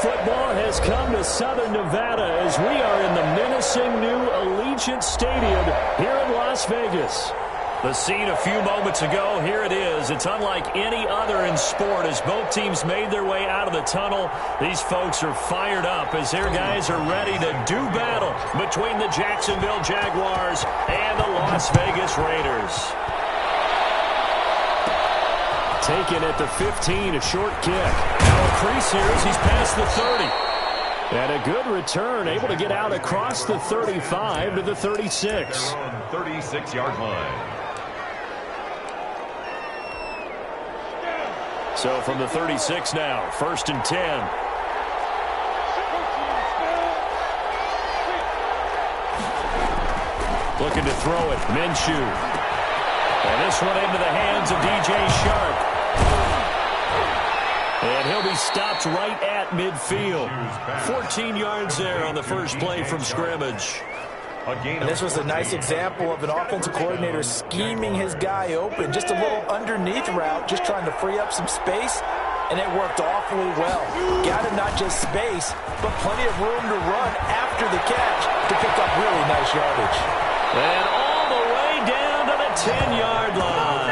football has come to Southern Nevada as we are in the menacing new Allegiant Stadium here in Las Vegas. The scene a few moments ago, here it is. It's unlike any other in sport as both teams made their way out of the tunnel. These folks are fired up as their guys are ready to do battle between the Jacksonville Jaguars and the Las Vegas Raiders. Taken at the 15, a short kick. Now a crease here as he's past the 30. And a good return, able to get out across the 35 to the 36. 36-yard line. So from the 36 now, 1st and 10. Looking to throw it, Minshew. And this one into the hands of DJ Sharp. And he'll be stopped right at midfield. 14 yards there on the first play from scrimmage. And this was a nice example of an offensive coordinator scheming his guy open. Just a little underneath route, just trying to free up some space, and it worked awfully well. Got him not just space, but plenty of room to run after the catch to pick up really nice yardage. And all the way down to the 10-yard line.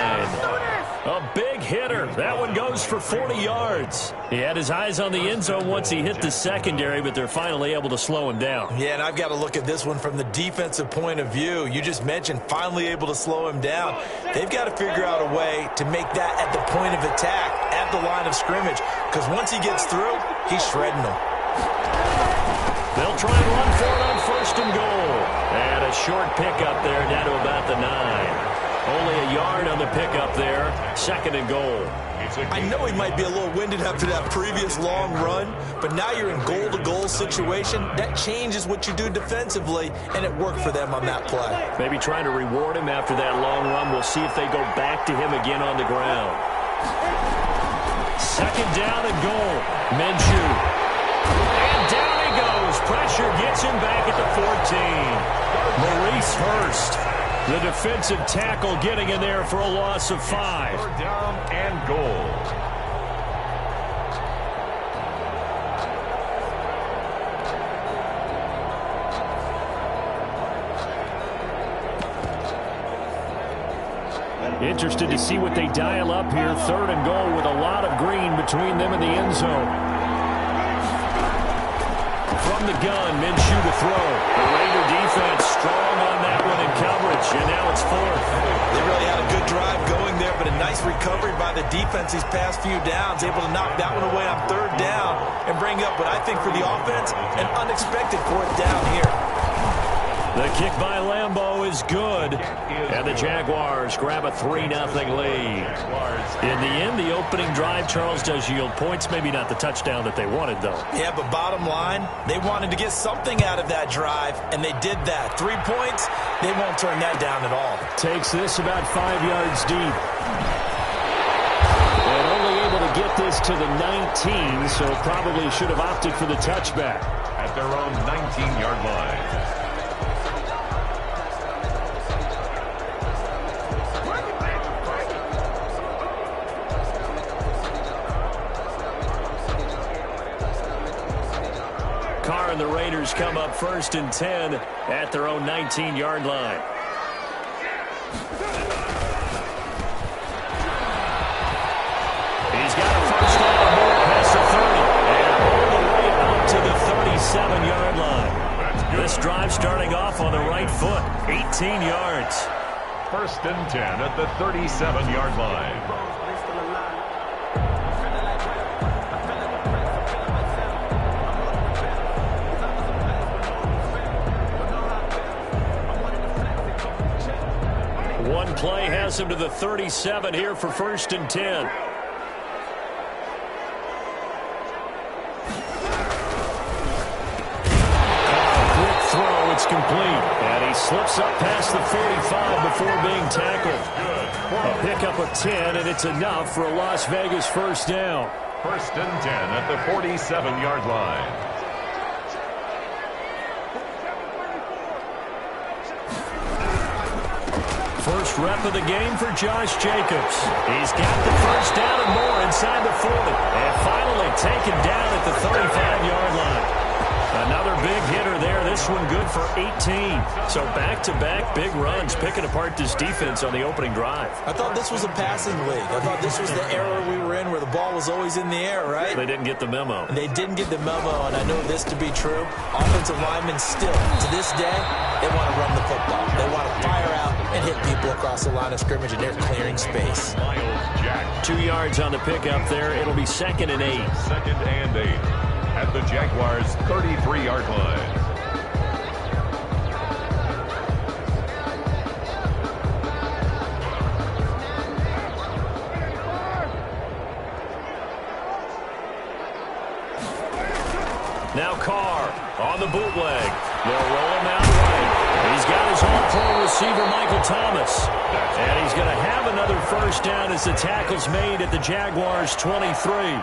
A big hitter. That one goes for 40 yards. He had his eyes on the end zone once he hit the secondary, but they're finally able to slow him down. Yeah, and I've got to look at this one from the defensive point of view. You just mentioned finally able to slow him down. They've got to figure out a way to make that at the point of attack, at the line of scrimmage, because once he gets through, he's shredding them. They'll try and run for it on 1st and goal. And a short pickup there down to about the 9. Only a yard on the pickup there. 2nd and goal. I know he might be a little winded after that previous long run, but now you're in goal-to-goal situation. That changes what you do defensively, and it worked for them on that play. Maybe trying to reward him after that long run. We'll see if they go back to him again on the ground. 2nd down and goal. Minshew. And down he goes. Pressure gets him back at the 14. Maurice Hurst, the defensive tackle, getting in there for a loss of 5. 3rd down and goal. Interested to see what they dial up here. 3rd and goal with a lot of green between them and the end zone. From the gun, Minshew to throw. The Raider defense strong on that one in coverage, and now it's 4th. They really had a good drive going there, but a nice recovery by the defense these past few downs, able to knock that one away on 3rd down and bring up what I think for the offense, an unexpected 4th down here. The kick by Lambeau is good, and the Jaguars grab a 3-0 lead. In the end, the opening drive, Charles, does yield points. Maybe not the touchdown that they wanted, though. Yeah, but bottom line, they wanted to get something out of that drive, and they did that. 3 points, they won't turn that down at all. Takes this about 5 yards deep. And only able to get this to the 19, so probably should have opted for the touchback. At their own 19-yard line. And the Raiders come up 1st and 10 at their own 19-yard line. He's got a 1st down and more past the 30 and all the way out to the 37-yard line. This drive starting off on the right foot, 18 yards. 1st and 10 at the 37-yard line. One play has him to the 37 here for 1st and 10. Quick throw, it's complete. And he slips up past the 45 before being tackled. A pickup of 10, and it's enough for a Las Vegas 1st down. 1st and 10 at the 47-yard line. First rep of the game for Josh Jacobs. He's got the 1st down and more inside the 40. And finally taken down at the 35-yard this one good for 18. So back-to-back big runs, picking apart this defense on the opening drive. I thought this was a passing league. I thought this was the era we were in where the ball was always in the air, right? They didn't get the memo. They didn't get the memo, and I know this to be true. Offensive linemen still, to this day, they want to run the football. They want to fire out and hit people across the line of scrimmage, and they're clearing space. 2 yards on the pickup there. It'll be 2nd and 8. 2nd and 8 at the Jaguars' 33-yard line. Now Carr on the bootleg. They'll roll him out right. He's got his all-pro receiver, Michael Thomas. And he's going to have another first down as the tackle's made at the Jaguars' 23.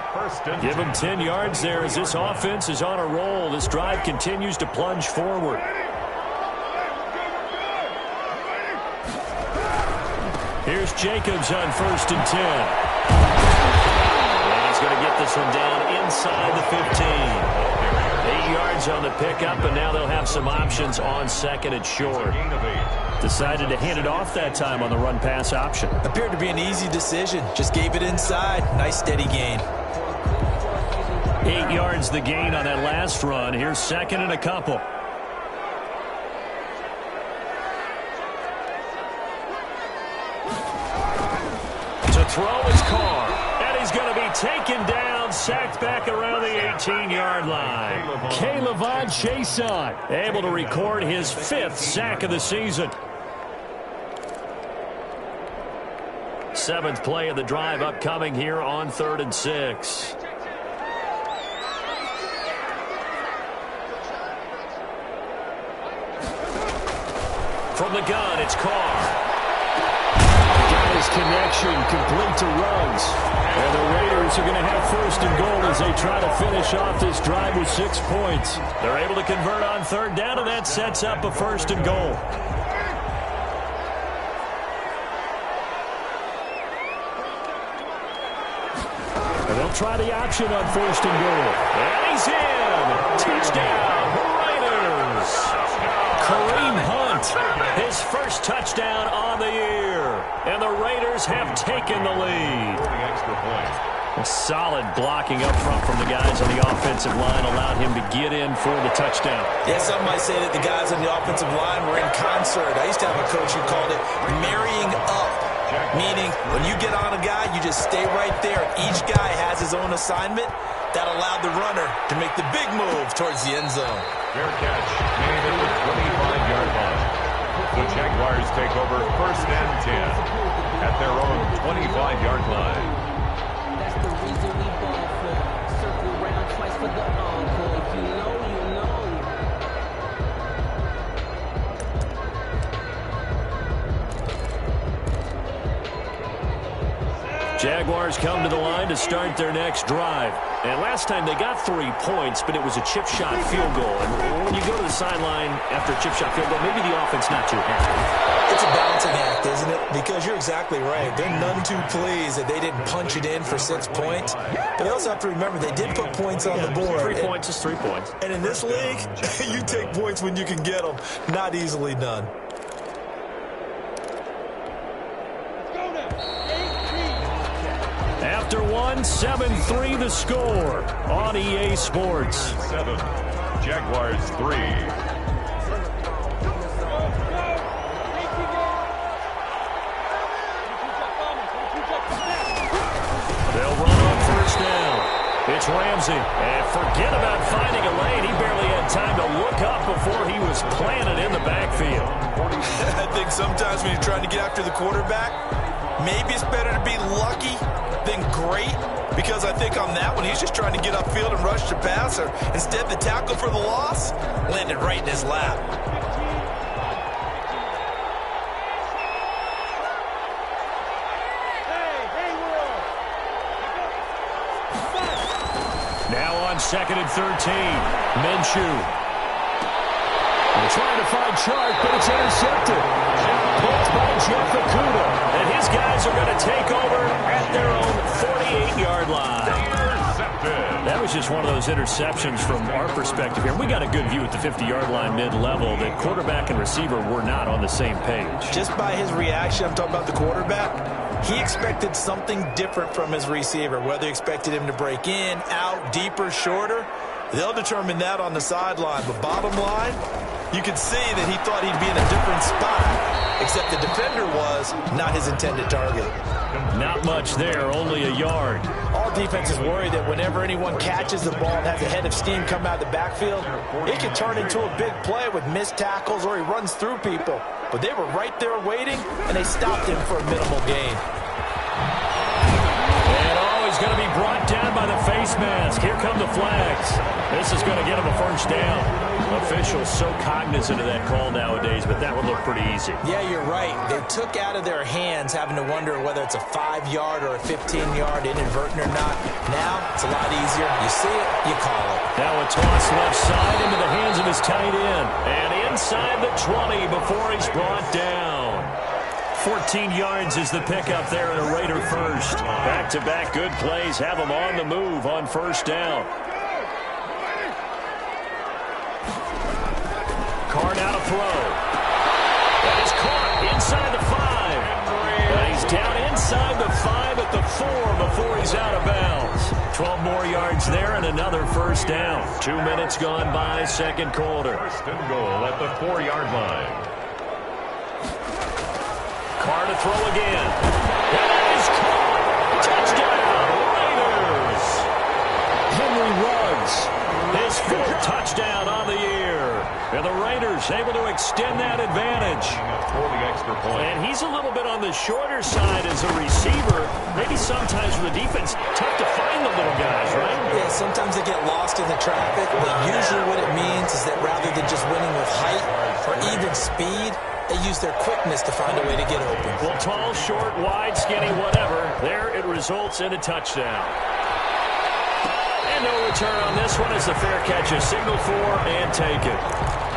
Give him 10 yards there as this offense is on a roll. This drive continues to plunge forward. Here's Jacobs on 1st and 10. And he's going to get this one down inside the 15. 8 yards on the pickup, and now they'll have some options on 2nd and short. Decided to hand it off that time on the run-pass option. Appeared to be an easy decision. Just gave it inside. Nice steady gain. 8 yards the gain on that last run. Here's 2nd and a couple. To throw is Carr, and he's going to be taken down, sacked back around the 18-yard line. K'Lavon Chaisson able to record his 5th sack of the season. 7th play of the drive upcoming here on 3rd and 6. From the gun, it's Carr. Got his connection, complete to Ruggs. And the Raiders are going to have 1st and goal as they try to finish off this drive with 6 points. They're able to convert on 3rd down, and that sets up a 1st and goal. And they'll try the option on 1st and goal. And he's in. Touchdown, Raiders. Kareem Hunt, his first touchdown on the year. And the Raiders have taken the lead. A solid blocking up front from the guys on the offensive line allowed him to get in for the touchdown. Yeah, some might say that the guys on the offensive line were in concert. I used to have a coach who called it marrying up, meaning when you get on a guy, you just stay right there. Each guy has his own assignment. That allowed the runner to make the big move towards the end zone. Fair catch made at the 25-yard line. The Jaguars take over 1st and 10 at their own 25-yard line. That's the reason we ball for. Circle around twice for the encore. If you know, you know. Jaguars come to the line to start their next drive. And last time they got 3 points, but it was a chip shot field goal. And when you go to the sideline after a chip shot field goal, maybe the offense not too happy. It's a balancing act, isn't it? Because you're exactly right. They're none too pleased that they didn't punch it in for 6 points. But they also have to remember they did put points on the board. 3 points is 3 points. And in this league, you take points when you can get them. Not easily done. After one, 7-3 the score on EA Sports. 7, Jaguars 3. They'll run on 1st down. It's Ramsey. And forget about finding a lane. He barely had time to look up before he was planted in the backfield. I think sometimes when you're trying to get after the quarterback, maybe it's better to be lucky than great, because I think on that one, he's just trying to get upfield and rush the passer. Instead, the tackle for the loss landed right in his lap. Now on 2nd and 13, Minshew. They're trying to find Chark, but it's intercepted. Pulled by Jeff Okuda. And his guys are going to take over at their own 48-yard line. That was just one of those interceptions from our perspective here. We got a good view at the 50-yard line mid-level that quarterback and receiver were not on the same page. Just by his reaction, I'm talking about the quarterback, he expected something different from his receiver, whether he expected him to break in, out, deeper, shorter. They'll determine that on the sideline. But bottom line, you could see that he thought he'd be in a different spot, except the defender was not his intended target. Not much there, only a yard. All defenses worry that whenever anyone catches the ball and has a head of steam come out of the backfield, it can turn into a big play with missed tackles or he runs through people. But they were right there waiting, and they stopped him for a minimal gain. And always going to be brought down by the face mask. Here come the flags. This is going to get him a first down. Officials so cognizant of that call nowadays, but that would look pretty easy. Yeah, you're right. They took out of their hands having to wonder whether it's a 5-yard or a 15-yard inadvertent or not. Now, it's a lot easier. You see it, you call it. Now a toss left side into the hands of his tight end. And inside the 20 before he's brought down. 14 yards is the pickup there and a Raider first. Back-to-back good plays have him on the move on first down. Card out a throw. That is caught inside the 5. And he's down inside the 5 at the 4 before he's out of bounds. 12 more yards there and another first down. 2 minutes gone by, second quarter. First and goal at the 4-yard line. Carr to throw again. And that is caught. Touchdown, Raiders. Henry Ruggs, his 4th touchdown on the year. And the Raiders able to extend that advantage. For the extra point. And he's a little bit on the shorter side as a receiver. Maybe sometimes for the defense, tough to find the little guys, right? Yeah, sometimes they get lost in the traffic, but usually what it means is that rather than just winning with height or even speed, they use their quickness to find a way to get open. Well, tall, short, wide, skinny, whatever. There it results in a touchdown. And no return on this one as the fair catch is signaled for and taken.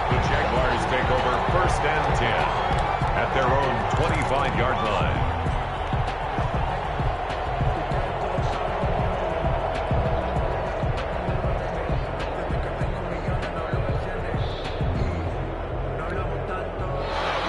The Jaguars take over first and 10 at their own 25-yard line.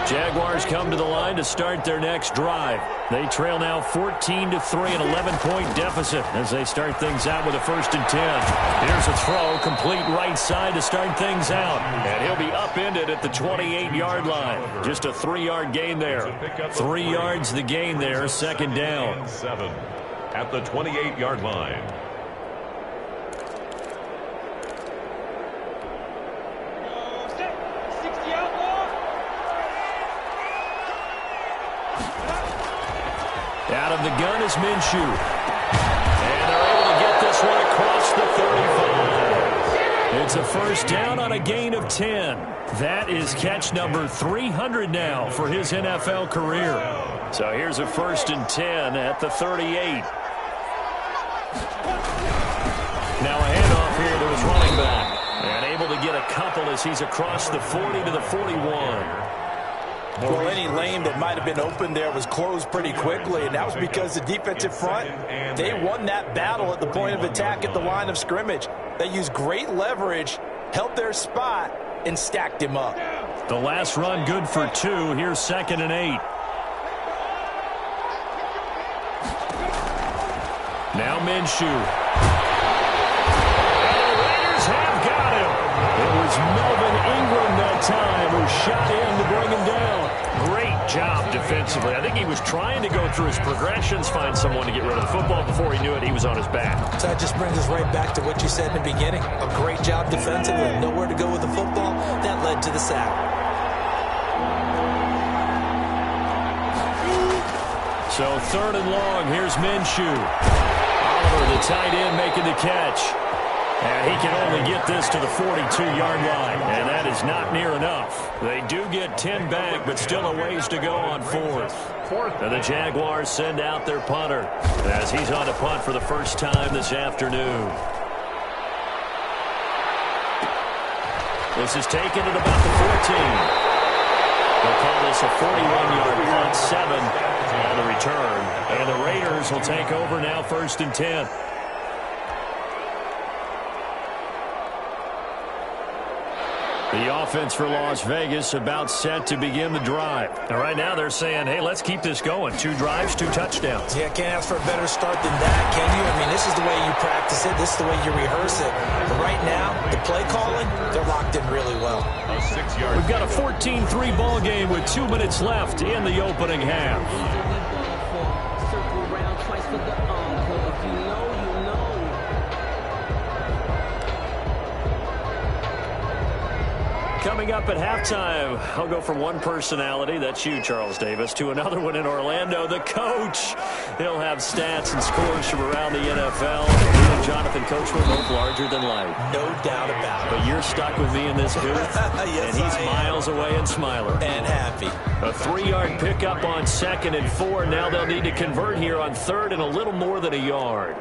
Jaguars come to the line to start their next drive. They trail now 14-3, an 11-point deficit as they start things out with a 1st and 10. Here's a throw, complete right side to start things out. And he'll be upended at the 28-yard line. Just a 3-yard gain there. 3 yards the gain there, second down. 7 at the 28-yard line. Out of the gun is Minshew. And they're able to get this one across the 35. It's a first down on a gain of 10. That is catch number 300 now for his NFL career. So here's a 1st and 10 at the 38. Now a handoff here to his running back. And able to get a couple as he's across the 40 to the 41. Well, any lane that might have been open there was closed pretty quickly, and that was because the defensive front, they won that battle at the point of attack at the line of scrimmage. They used great leverage, held their spot, and stacked him up. The last run good for 2. Here's 2nd and 8. Now Minshew. And the Raiders have got him. It was Melvin Ingram that time who shot in to bring him down. Great job defensively. I think he was trying to go through his progressions, find someone to get rid of the football. Before he knew it, he was on his back. So that just brings us right back to what you said in the beginning. A great job defensively, nowhere to go with the football. That led to the sack. So 3rd and long, here's Minshew. Oliver, the tight end, making the catch. And he can only get this to the 42-yard line. And that is not near enough. They do get 10 back, but still a ways to go on 4th. And the Jaguars send out their punter as he's on to punt for the first time this afternoon. This is taken at about the 14. They'll call this a 41-yard punt, 7 on the return. And the Raiders will take over now 1st and 10. The offense for Las Vegas about set to begin the drive. And right now they're saying, hey, let's keep this going. 2 drives, 2 touchdowns. Yeah, can't ask for a better start than that, can you? I mean, this is the way you practice it. This is the way you rehearse it. But right now, the play calling, they're locked in really well. We've got a 14-3 ball game with 2 minutes left in the opening half. Circle round twice for the encore. If you know, you know. Coming up at halftime, I'll go from one personality, that's you, Charles Davis, to another one in Orlando, the coach. He'll have stats and scores from around the NFL. He and Jonathan Coachman both larger than life. No doubt about it. But you're stuck with me in this booth, yes, and he's miles away and smiling. And happy. A 3-yard pickup on 2nd and 4. Now they'll need to convert here on 3rd and a little more than a yard.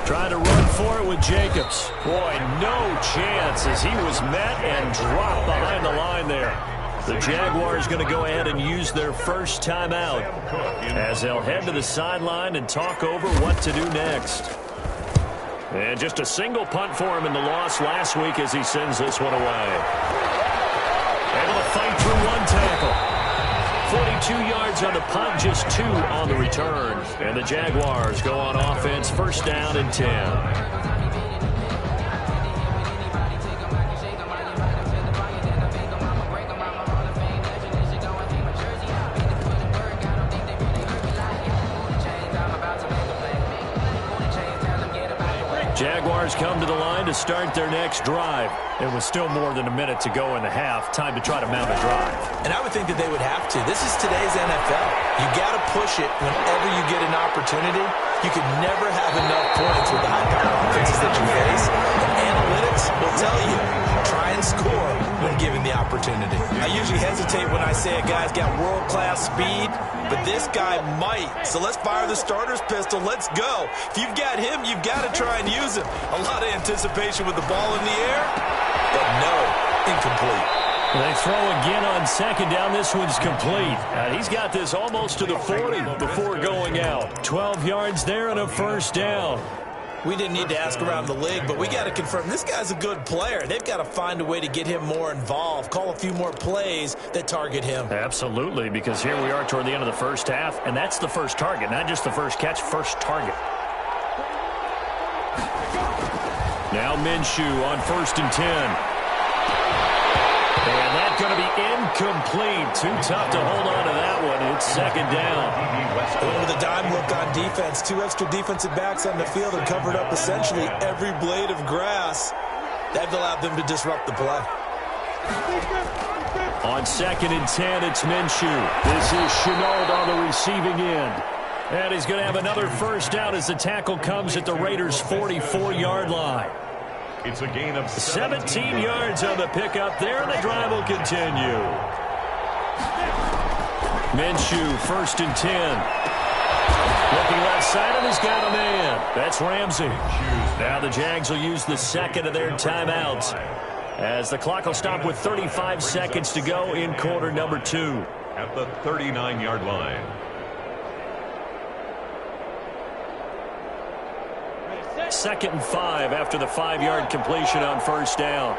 Trying to run for it with Jacobs. Boy, no chance as he was met and dropped behind the line there. The Jaguars going to go ahead and use their first timeout as they'll head to the sideline and talk over what to do next. And just a single punt for him in the loss last week as he sends this one away. Able to fight through 1 tackle. 42 yards on the punt, just 2 on the return. And the Jaguars go on offense, 1st down and 10. Jaguars come to the line to start their next drive. It was still more than a minute to go in the half. Time to try to mount a drive. And I would think that they would have to. This is today's NFL. You got to push it whenever you get an opportunity. You can never have enough points with the high-powered offenses that you face. And analytics will tell you, try and score when given the opportunity. I usually hesitate when I say a guy's got world-class speed, but this guy might. So let's fire the starter's pistol. Let's go. If you've got him, you've got to try and use him. A lot of anticipation with the ball in the air, but no, incomplete. They throw again on 2nd down. This one's complete. He's got this almost to the 40 before going out. 12 yards there and a 1st down. We didn't need to ask around the league, but we got to confirm this guy's a good player. They've got to find a way to get him more involved, call a few more plays that target him. Absolutely, because here we are toward the end of the 1st half, and that's the first target, not just the first catch, first target. Now Minshew on 1st and 10. And that's going to be incomplete. Too tough to hold on to that one. It's 2nd down. With a dime look on defense, 2 extra defensive backs on the field and covered up essentially every blade of grass. That allowed them to disrupt the play. On 2nd and 10, it's Minshew. This is Chenault on the receiving end. And he's going to have another 1st down as the tackle comes at the Raiders' 44-yard line. It's a gain of 17 yards on the pickup there, and the drive will continue. Minshew, 1st and 10. Looking left side, and he's got a man. That's Ramsey. Now the Jags will use the 2nd of their timeouts as the clock will stop with 35 seconds to go in quarter number 2. At the 39-yard line. Second and 5 after the 5-yard completion on 1st down.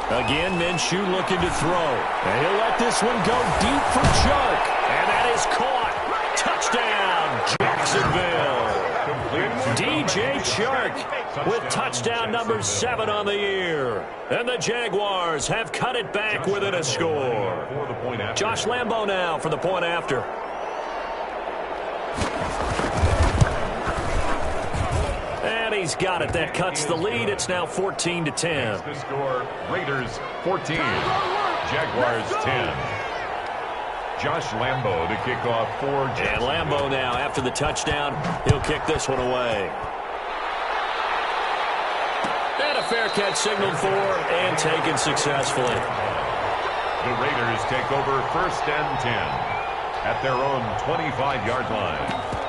Again, Minshew looking to throw. And he'll let this one go deep for Chark. And that is caught. Touchdown, Jacksonville. DJ Chark with touchdown number 7 on the year. And the Jaguars have cut it back within a score. Josh Lambo now for the point after. And he's got it. That cuts the lead. It's now 14-10. The score, Raiders 14, Jaguars 10. Josh Lambo to kick off for And Lambo now, after the touchdown, he'll kick this one away. And a fair catch signaled for and taken successfully. The Raiders take over 1st and 10 at their own 25-yard line.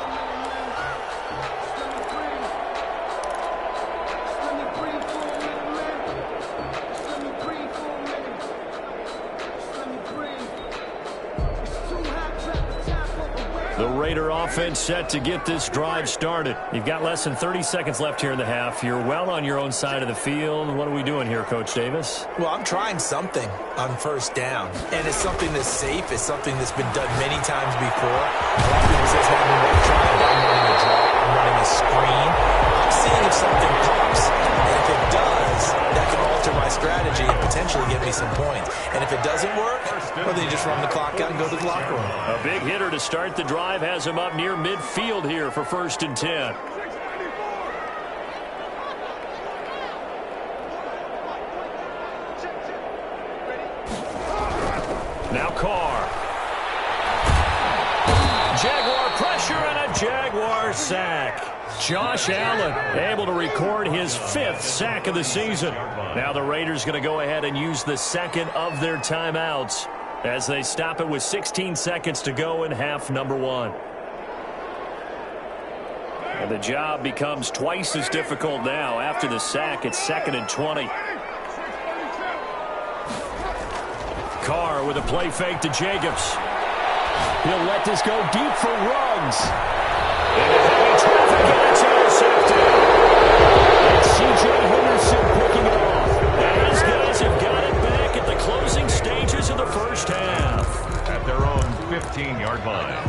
The Raider offense set to get this drive started. You've got less than 30 seconds left here in the half. You're well on your own side of the field. What are we doing here, Coach Davis? Well, I'm trying something on first down, and it's something that's safe. It's something that's been done many times before. A lot of people say it's not even worth trying. I'm running a draw. I'm running a screen. I'm seeing if something pops, and if it does, that can alter my strategy and potentially get me some points. And if it doesn't work, well, then you just run the clock out and go to the locker room. A big hitter to start the drive has him up near midfield here for 1st and 10. Now Carr. Jaguar pressure and a Jaguar sack. Josh Allen able to record his 5th sack of the season. Now the Raiders going to go ahead and use the second of their timeouts as they stop it with 16 seconds to go in half number 1. And the job becomes twice as difficult now. After the sack, it's 2nd and 20. Carr with a play fake to Jacobs. He'll let this go deep for Ruggs. And a heavy traffic, and it's intercepted. And C.J. Henderson picking it off. And these guys have got it back at the closing stages of the first half. At their own 15-yard line.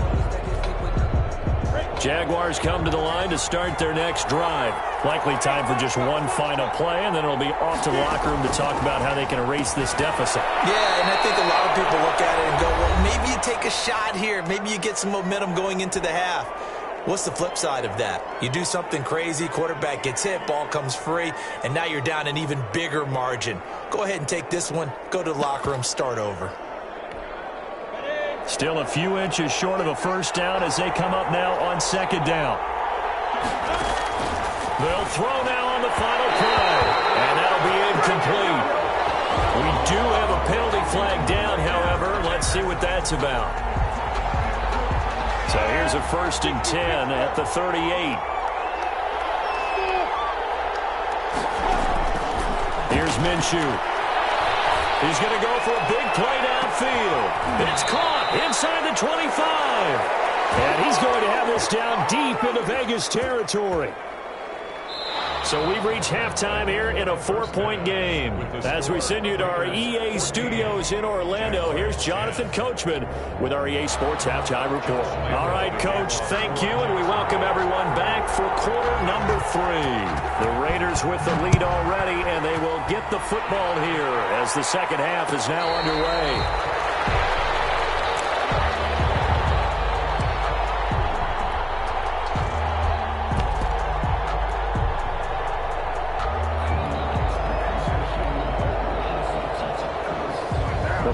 Jaguars come to the line to start their next drive. Likely time for just one final play, and then it'll be off to the locker room to talk about how they can erase this deficit. Yeah, and I think a lot of people look at it and go, well, maybe you take a shot here. Maybe you get some momentum going into the half. What's the flip side of that? You do something crazy, quarterback gets hit, ball comes free, and now you're down an even bigger margin. Go ahead and take this one, go to the locker room, start over. Still a few inches short of a first down as they come up now on 2nd down. They'll throw now on the final play, and that'll be incomplete. We do have a penalty flag down, however. Let's see what that's about. So here's a 1st and 10 at the 38. Here's Minshew. He's going to go for a big play downfield. It's caught inside the 25. And he's going to have this down deep into Vegas territory. So we've reached halftime here in a 4-point game. As we send you to our EA studios in Orlando, here's Jonathan Coachman with our EA Sports Halftime Report. All right, Coach, thank you, and we welcome everyone back for quarter number 3. The Raiders with the lead already, and they will get the football here as the second half is now underway.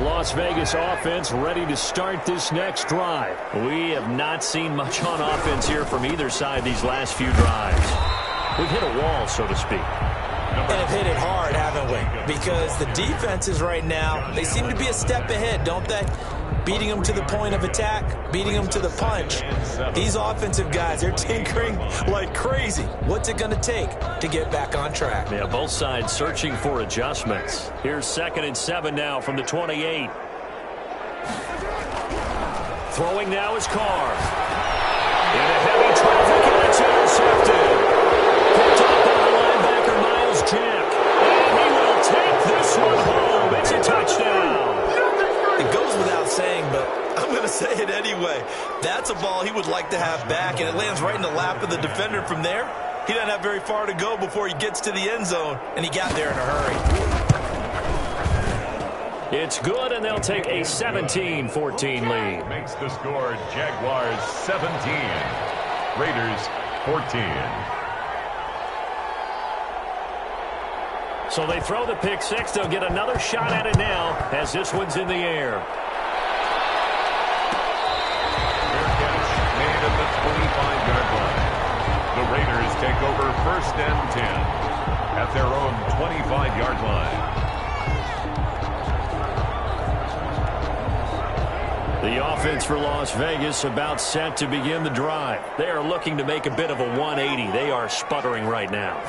Las Vegas offense ready to start this next drive. We have not seen much on offense here from either side these last few drives. We've hit a wall, so to speak. And have hit it hard, haven't we? Because the defenses right now, they seem to be a step ahead, don't they? Beating them to the point of attack, beating them to the punch. These offensive guys, they're tinkering like crazy. What's it going to take to get back on track? Yeah, both sides searching for adjustments. Here's 2nd and 7 now from the 28. Throwing now is Carr. Into heavy traffic, and it's intercepted. Picked up by the linebacker, Miles Jack. And he will take this one home. It's a touchdown. It goes without saying, but I'm going to say it anyway. That's a ball he would like to have back, and it lands right in the lap of the defender from there. He doesn't have very far to go before he gets to the end zone, and he got there in a hurry. It's good, and they'll take a 17-14 lead. Makes the score Jaguars 17, Raiders 14. So they throw the pick six. They'll get another shot at it now as this one's in the air. Fair catch made at the 25-yard line. The Raiders take over 1st and 10 at their own 25-yard line. The offense for Las Vegas about set to begin the drive. They are looking to make a bit of a 180. They are sputtering right now.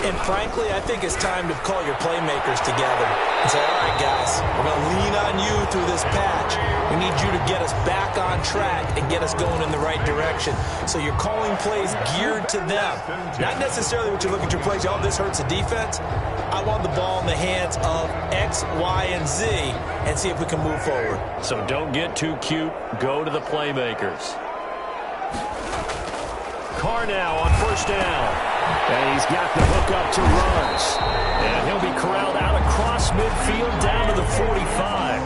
And frankly, I think it's time to call your playmakers together and say, all right, guys, we're going to lean on you through this patch. We need you to get us back on track and get us going in the right direction. So you're calling plays geared to them. Not necessarily what you look at your plays, oh, this hurts the defense. I want the ball in the hands of X, Y, and Z and see if we can move forward. So don't get too cute. Go to the playmakers. Carr now on first down. And he's got the hook up to runs. And he'll be corralled out across midfield down to the 45.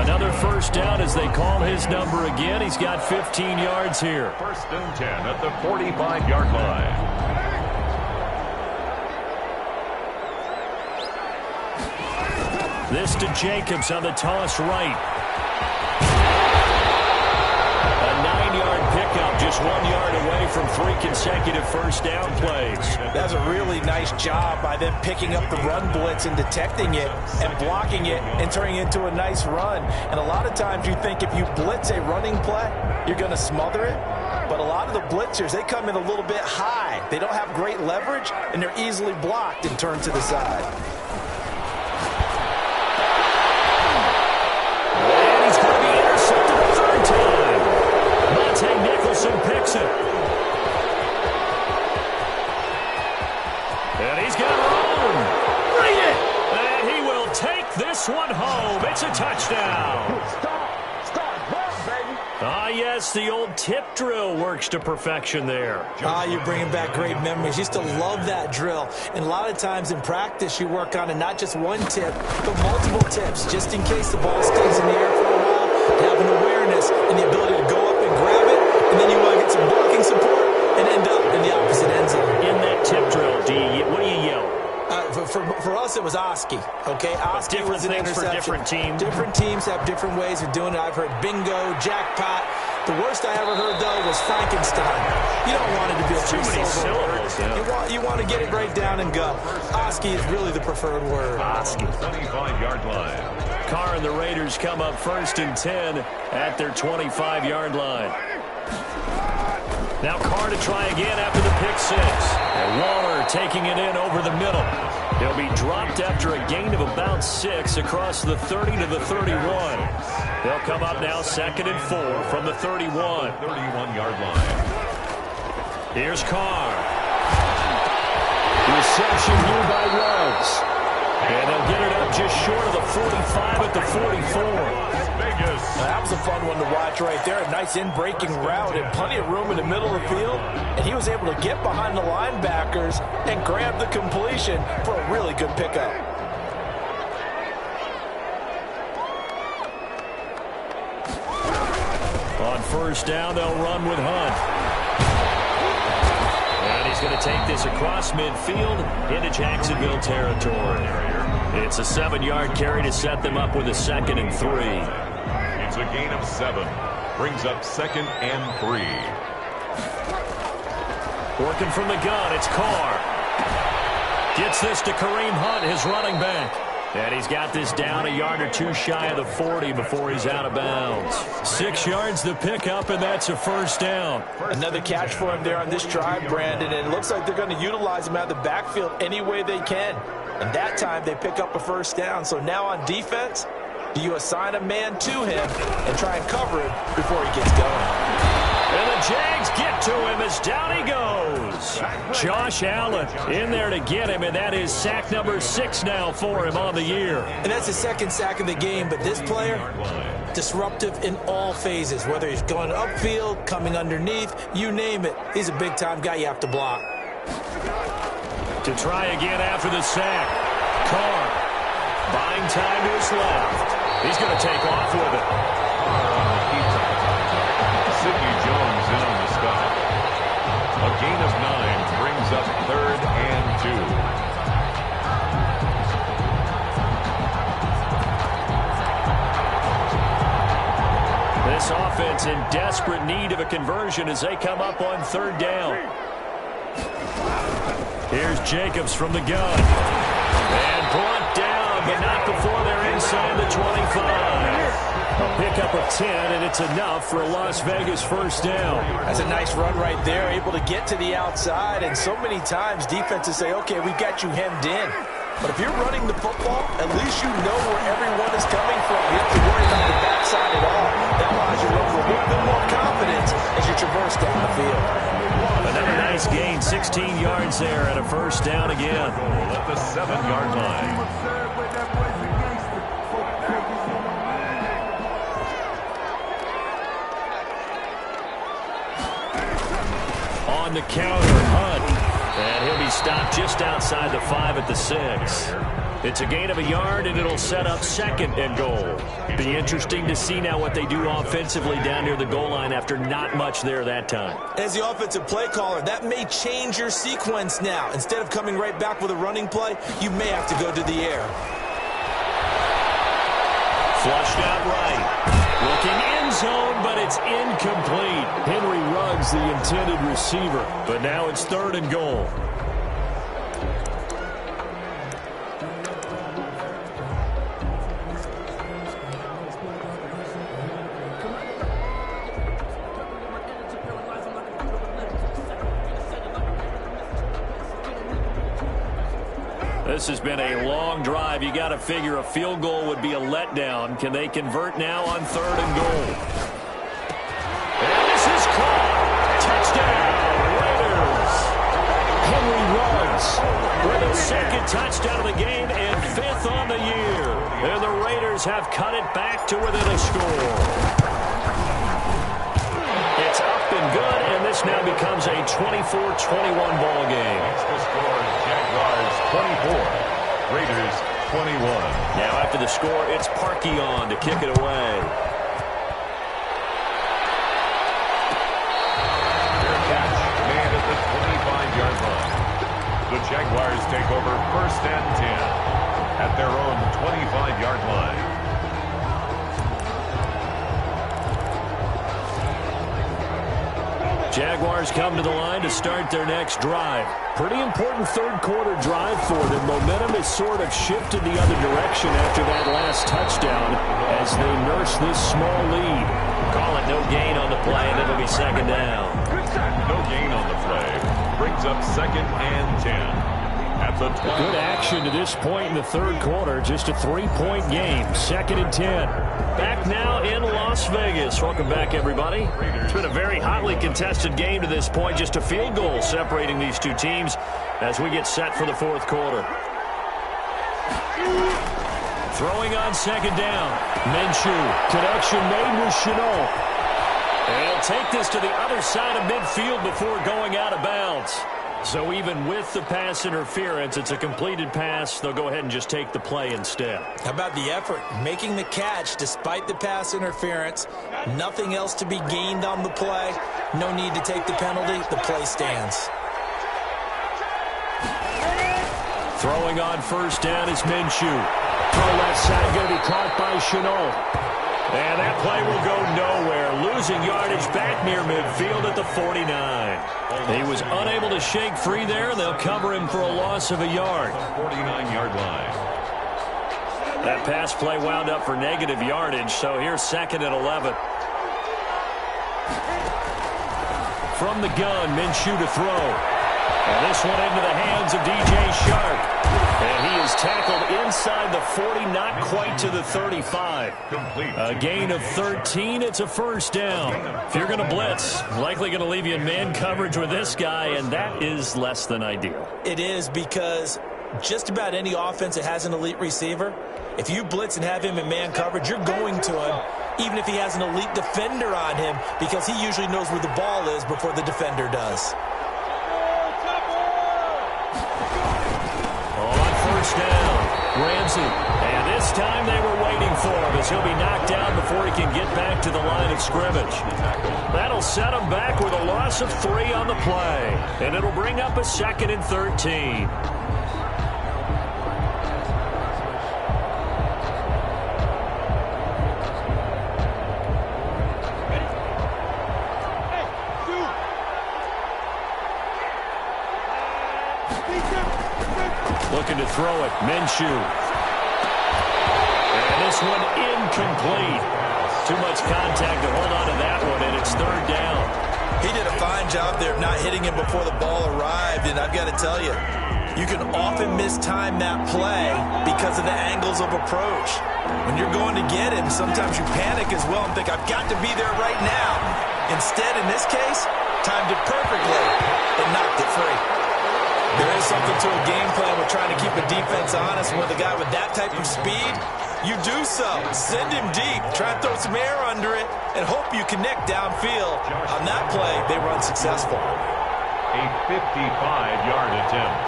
Another first down as they call his number again. He's got 15 yards here. First and 10 at the 45-yard line. This to Jacobs on the toss right. A 9-yard pickup, just 1 yard away from 3 consecutive first down plays. That's a really nice job by them picking up the run blitz and detecting it and blocking it and turning it into a nice run. And a lot of times you think if you blitz a running play, you're going to smother it. But a lot of the blitzers, they come in a little bit high. They don't have great leverage, and they're easily blocked and turned to the side. And he's going to be intercepted a third time. Monte Nicholson picks it. And he's got room. Bring it! And he will take this one home. It's a touchdown. Yes, the old tip drill works to perfection there. You're bringing back great memories. Used to love that drill. And a lot of times in practice, you work on it, not just one tip, but multiple tips, just in case the ball stays in the air for a while, to have an awareness and the ability to go up and grab it, and then you want to get some blocking support and end up in the opposite end zone. In that tip drill, what do you yell? For us, it was Oski. Okay, Oski was an interception. For different teams. Different teams have different ways of doing it. I've heard bingo, jackpot. The worst I ever heard, though, was Frankenstein. You don't want it to be a too many syllables. Yeah. You want to get it right down and go. Oski is really the preferred word. Oski. 25-yard line. Carr and the Raiders come up first and 10 at their 25-yard line. Now Carr to try again after the pick six. And Waller taking it in over the middle. He'll be dropped after a gain of about 6 across the 30 to the 31. They'll come up now 2nd and 4 from the 31. 31-yard line. Here's Carr. Reception here by Ruggs. And they'll get it up just short of the 45 at the 44. That was a fun one to watch right there. A nice in-breaking route and plenty of room in the middle of the field. And he was able to get behind the linebackers and grab the completion for a really good pickup. On first down, they'll run with Hunt. And he's going to take this across midfield into Jacksonville territory. It's a 7-yard carry to set them up with a 2nd and 3. It's a gain of 7. Brings up 2nd and 3. Working from the gun, it's Carr. Gets this to Kareem Hunt, his running back. And he's got this down a yard or 2 shy of the 40 before he's out of bounds. 6 yards to pick up, and that's a first down. Another catch for him there on this drive, Brandon, and it looks like they're going to utilize him out of the backfield any way they can. And that time they pick up a first down. So now on defense, do you assign a man to him and try and cover him before he gets going? And the Jags get to him as down he goes. Josh Allen in there to get him, and that is sack number 6 now for him on the year. And that's the 2nd sack of the game, but this player, disruptive in all phases, whether he's going upfield, coming underneath, you name it. He's a big-time guy you have to block. To try again after the sack. Carr buying time to his left. He's going to take off with it. Sidney Jones in on the stop. A gain of 9 brings up 3rd and 2. This offense in desperate need of a conversion as they come up on 3rd down. Here's Jacobs from the gun. And brought down, but not before they're inside the 25. A pickup of 10, and it's enough for a Las Vegas first down. That's a nice run right there, able to get to the outside, and so many times defenses say, okay, we've got you hemmed in. But if you're running the football, at least you know where everyone is coming from. You don't have to worry about the backside at all. That allows you to run with a little bit more confidence as you traverse down the field. Another nice gain, 16 yards there, and a first down again. At the 7-yard line. On the counter, Hunt. And he'll be stopped just outside the 5 at the 6. It's a gain of a yard, and it'll set up 2nd and goal. Be interesting to see now what they do offensively down near the goal line after not much there that time. As the offensive play caller, that may change your sequence now. Instead of coming right back with a running play, you may have to go to the air. Flushed out right. Looking end zone, but it's incomplete. Henry Ruggs, the intended receiver. But now it's 3rd and goal. This has been a long drive. You got to figure a field goal would be a letdown. Can they convert now on 3rd and goal? And this is caught. Touchdown, Raiders. Henry Ruggs with a 2nd touchdown of the game and 5th on the year. And the Raiders have cut it back to within a score. It's up and good, and this now becomes a 24-21 ball game. The score is Jaguars 24, Raiders 21. Now after the score, it's Parkey on to kick it away. Fair catch made at the 25-yard line. The Jaguars take over 1st and 10 at their own 25-yard line. Jaguars come to the line to start their next drive. Pretty important 3rd quarter drive for them. Momentum has sort of shifted the other direction after that last touchdown as they nurse this small lead. Call it no gain on the play, and it'll be 2nd down. No gain on the play. Brings up 2nd and 10. At the 20. Good action to this point in the 3rd quarter. Just a 3-point game. 2nd and 10. Back now in Las Vegas. Welcome back, everybody. It's been a very hotly contested game to this point. Just a field goal separating these two teams as we get set for the 4th quarter. Throwing on 2nd down. Minshew. Connection made with Chenault. They'll take this to the other side of midfield before going out of bounds. So even with the pass interference, it's a completed pass. They'll go ahead and just take the play instead. How about the effort? Making the catch despite the pass interference. Nothing else to be gained on the play. No need to take the penalty. The play stands. Throwing on 1st down is Minshew. Throw left side going to be caught by Chenault. And that play will go nowhere. Losing yardage back near midfield at the 49. He was unable to shake free there. They'll cover him for a loss of a yard. 49-yard line. That pass play wound up for negative yardage, so here's 2nd and 11. From the gun, Minshew to throw. And this one into the hands of DJ Shark. And he is tackled inside the 40, not quite to the 35. Complete. A gain of 13. It's a 1st down. If you're going to blitz, likely going to leave you in man coverage with this guy, and that is less than ideal. It is, because just about any offense that has an elite receiver, if you blitz and have him in man coverage, you're going to him, even if he has an elite defender on him, because he usually knows where the ball is before the defender does. Down, Ramsey, and this time they were waiting for him as he'll be knocked down before he can get back to the line of scrimmage. That'll set him back with a loss of 3 on the play, and it'll bring up a 2nd and 13. Looking to throw it, Minshew. And this one incomplete. Too much contact to hold on to that one, and it's third down. He did a fine job there of not hitting him before the ball arrived, and I've got to tell you, you can often mistime that play because of the angles of approach. When you're going to get him, sometimes you panic as well and think, I've got to be there right now. Instead, in this case, timed it perfectly and knocked it free. There is something to a game plan with trying to keep a defense honest. With a guy with that type of speed, you do so. Send him deep. Try and throw some air under it and hope you connect downfield. On that play, they run successful. A 55-yard attempt.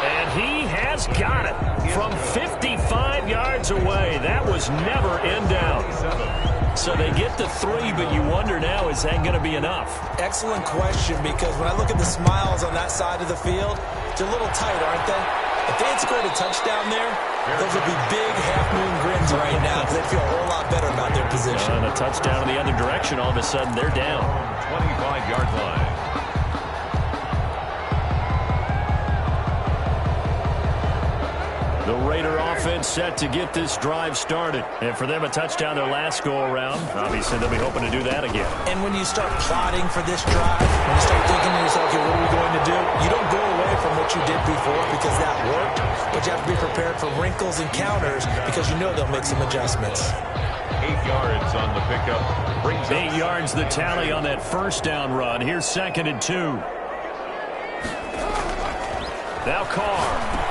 And he has got it from 55 yards away. That was never in down. So they get to 3, but you wonder now, is that going to be enough? Excellent question, because when I look at the smiles on that side of the field, they're a little tight, aren't they? If they had scored a touchdown there, those would be big half-moon grins right now because they feel a whole lot better about their position. And a touchdown in the other direction, all of a sudden they're down. 25-yard line. The Raider offense set to get this drive started. And for them, a touchdown their last go-around. Obviously, they'll be hoping to do that again. And when you start plotting for this drive, when you start thinking to yourself, okay, what are we going to do? You don't go away from what you did before because that worked. But you have to be prepared for wrinkles and counters because you know they'll make some adjustments. 8 yards on the pickup. 8 yards the tally on that first down run. Here's 2nd and 2. Now Carr.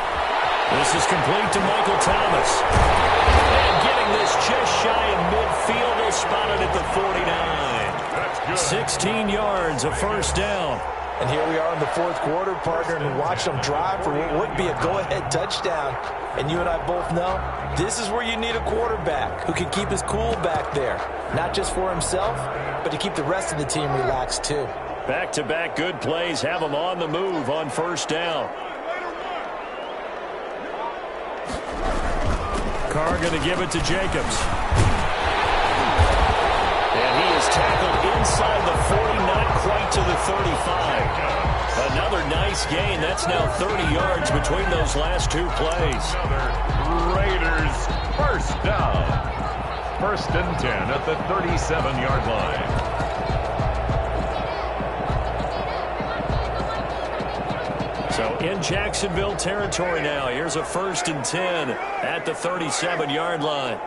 This is complete to Michael Thomas. And getting this just shy of midfield. They'll spot it at the 49. 16 yards, a first down. And here we are in the fourth quarter, partner, and watch them drive for what would be a go-ahead touchdown. And you and I both know this is where you need a quarterback who can keep his cool back there. Not just for himself, but to keep the rest of the team relaxed too. Back-to-back good plays have them on the move on first down. Carr going to give it to Jacobs. And he is tackled inside the 40, not quite to the 35. Another nice gain. That's now 30 yards between those last two plays. Raiders first down. 1st and 10 at the 37-yard line. So in Jacksonville territory now. Here's a 1st and 10 at the 37-yard line.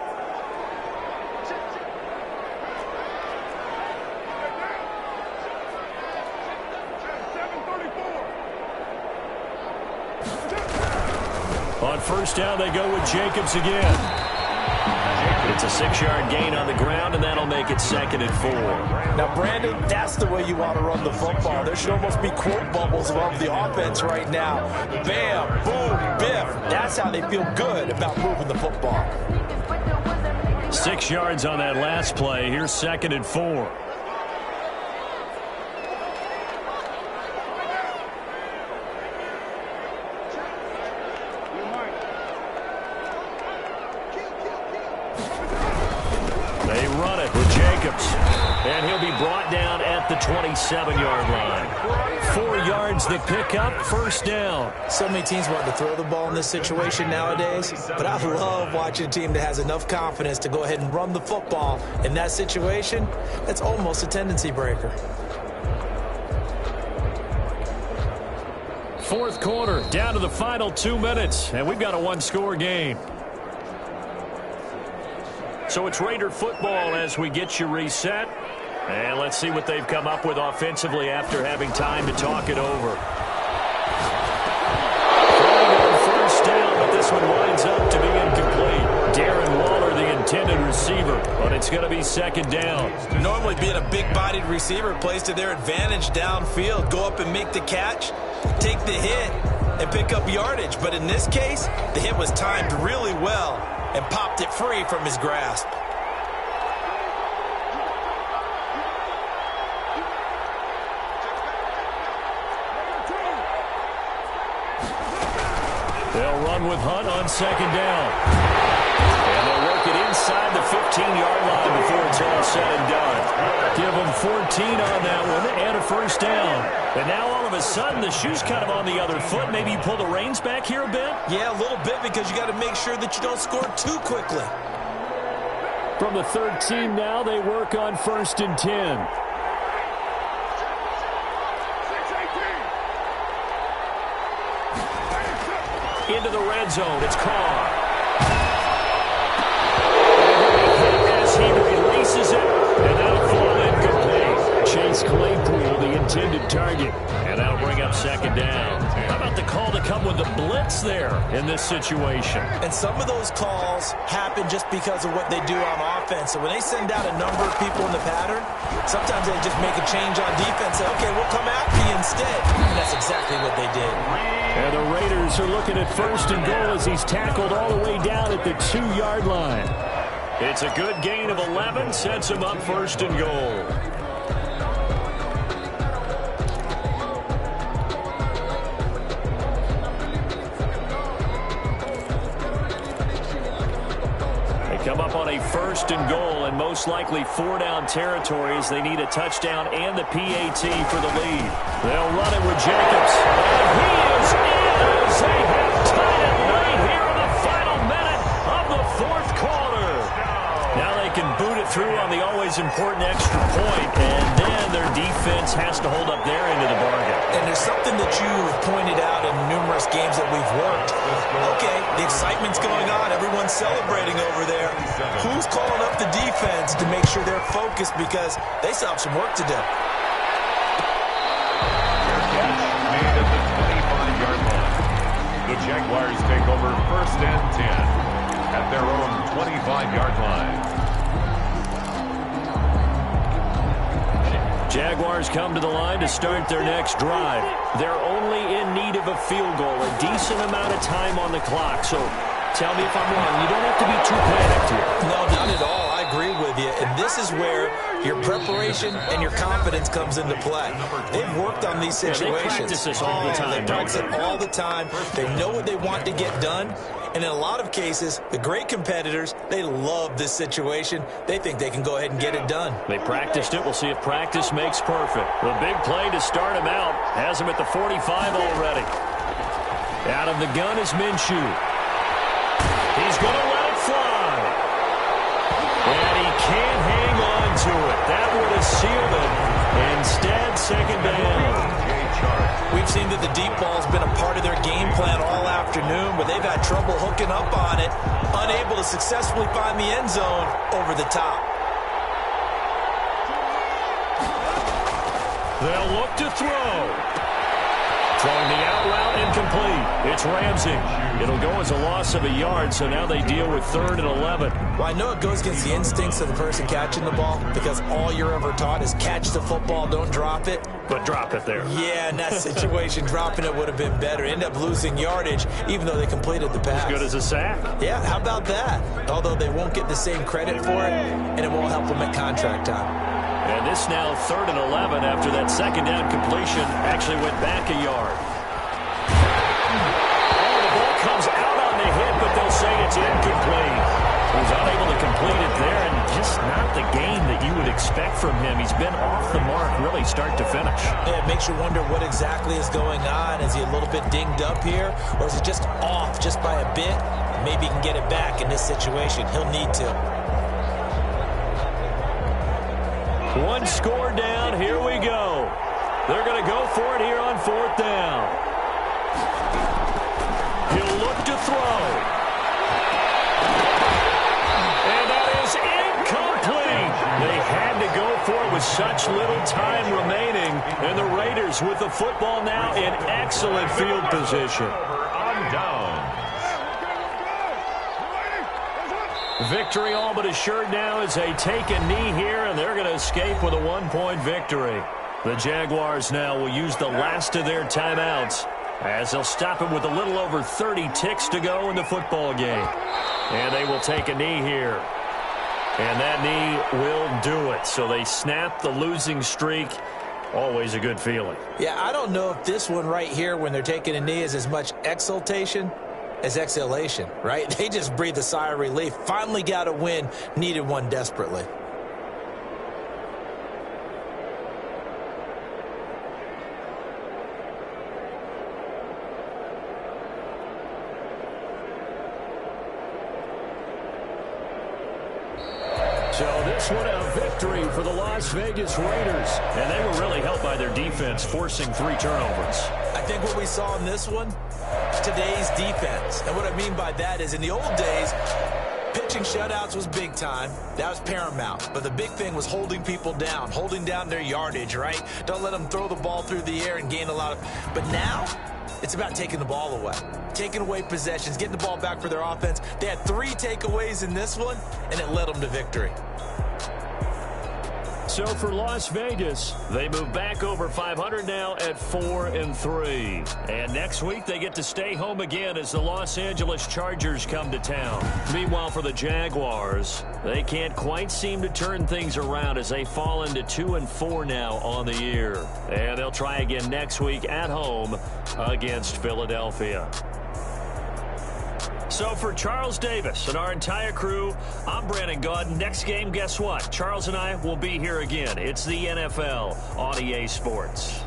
On first down, they go with Jacobs again. It's a 6-yard gain on the ground, and that'll make it 2nd and 4. Now, Brandon, that's the way you want to run the football. There should almost be quote bubbles above the offense right now. Bam, boom, biff. That's how they feel good about moving the football. 6 yards on that last play. Here's 2nd and 4. And he'll be brought down at the 27-yard line. 4 yards the pickup, first down. So many teams want to throw the ball in this situation nowadays, but I love watching a team that has enough confidence to go ahead and run the football. In that situation, that's almost a tendency breaker. Fourth quarter, down to the final 2 minutes, and we've got a one-score game. So it's Raider football as we get you reset. And let's see what they've come up with offensively after having time to talk it over. First down, but this one winds up to be incomplete. Darren Waller, the intended receiver, but it's going to be 2nd down. Normally being a big-bodied receiver plays to their advantage downfield. Go up and make the catch, take the hit, and pick up yardage. But in this case, the hit was timed really well and popped it free from his grasp. They'll run with Hunt on 2nd down. And they'll work it inside inside the 15-yard line before it's all said and done. Give them 14 on that one and a first down. And now all of a sudden the shoe's kind of on the other foot. Maybe you pull the reins back here a bit? Yeah, a little bit, because you got to make sure that you don't score too quickly. From the 13 now, they work on 1st and 10. Into the red zone. It's Carr. As he releases it, and that'll fall incomplete. Chase Claypool, the intended target. And that'll bring up 2nd down. How about the call to come with the blitz there in this situation? And some of those calls happen just because of what they do on offense. So when they send out a number of people in the pattern, sometimes they just make a change on defense. Say, okay, we'll come after you instead. And that's exactly what they did. And the Raiders are looking at 1st and goal as he's tackled all the way down at the 2-yard line. It's a good gain of 11, sets him up 1st and goal. Come up on a 1st and goal, and most likely 4-down territory as they need a touchdown and the PAT for the lead. They'll run it with Jacobs. And he is in as they have tied it right here in the final minute of the 4th quarter. Now they can boot it through on the always important extra point, and then their defense has to hold up their end of the bargain. And there's something that you have pointed out in numerous games that we've worked. Okay, the excitement's going on. Everyone's celebrating over there. Who's calling up the defense to make sure they're focused, because they still have some work to do? Made at the 25-yard line. The Jaguars take over 1st and 10 at their own 25-yard line. Jaguars come to the line to start their next drive. They're only in need of a field goal, a decent amount of time on the clock. So tell me if I'm wrong. You don't have to be too panicked here. No, not at all. I agree with you. And this is where your preparation and your confidence comes into play. They've worked on these situations. They practice this all the time. They practice it all the time. They know what they want to get done. And in a lot of cases, the great competitors, they love this situation. They think they can go ahead and get it done. They practiced it. We'll see if practice makes perfect. The big play to start him out has him at the 45 already. Out of the gun is Minshew. He's going to let it fly. And he can't hang on to it. That would have sealed it. Instead, 2nd down. We've seen that the deep ball has been a part of their game plan all afternoon, but they've had trouble hooking up on it, unable to successfully find the end zone over the top. They'll look to throw. Throwing the out route incomplete. It's Ramsey. It'll go as a loss of a yard, so now they deal with 3rd and 11. Well, I know it goes against the instincts of the person catching the ball, because all you're ever taught is catch the football, don't drop it. But drop it there. Yeah, in that situation, dropping it would have been better. End up losing yardage, even though they completed the pass. As good as a sack. Yeah, how about that? Although they won't get the same credit for it, and it won't help them at contract time. And this now 3rd and 11 after that 2nd down completion actually went back a yard. Oh, the ball comes out on the hit, but they'll say it's incomplete. He was unable to complete it there, and just not the game that you would expect from him. He's been off the mark really start to finish. Yeah, it makes you wonder what exactly is going on. Is he a little bit dinged up here, or is it just off just by a bit? Maybe he can get it back in this situation. He'll need to. One score down. Here we go. They're going to go for it here on 4th down. He'll look to throw. And that is incomplete. They had to go for it with such little time remaining. And the Raiders with the football now in excellent field position. On down. Victory all but assured now as they take a knee here, and they're going to escape with a 1-point victory. The Jaguars now will use the last of their timeouts as they'll stop it with a little over 30 ticks to go in the football game. And they will take a knee here. And that knee will do it. So they snap the losing streak. Always a good feeling. Yeah, I don't know if this one right here when they're taking a knee is as much exultation as exhalation, right? They just breathed a sigh of relief. Finally got a win, needed one desperately. So this one a victory for the Las Vegas Raiders. And they were really helped by their defense, forcing 3 turnovers. I think what we saw in this one, today's defense. And what I mean by that is in the old days, pitching shutouts was big time. That was paramount. But the big thing was holding people down, holding down their yardage, right? Don't let them throw the ball through the air and gain a lot of... But now, it's about taking the ball away. Taking away possessions, getting the ball back for their offense. They had 3 takeaways in this one, and it led them to victory. So for Las Vegas, they move back over 500 now at 4-3. And next week, they get to stay home again as the Los Angeles Chargers come to town. Meanwhile, for the Jaguars, they can't quite seem to turn things around as they fall into 2-4 now on the year. And they'll try again next week at home against Philadelphia. So for Charles Davis and our entire crew, I'm Brandon Gaudin. Next game, guess what? Charles and I will be here again. It's the NFL on EA Sports.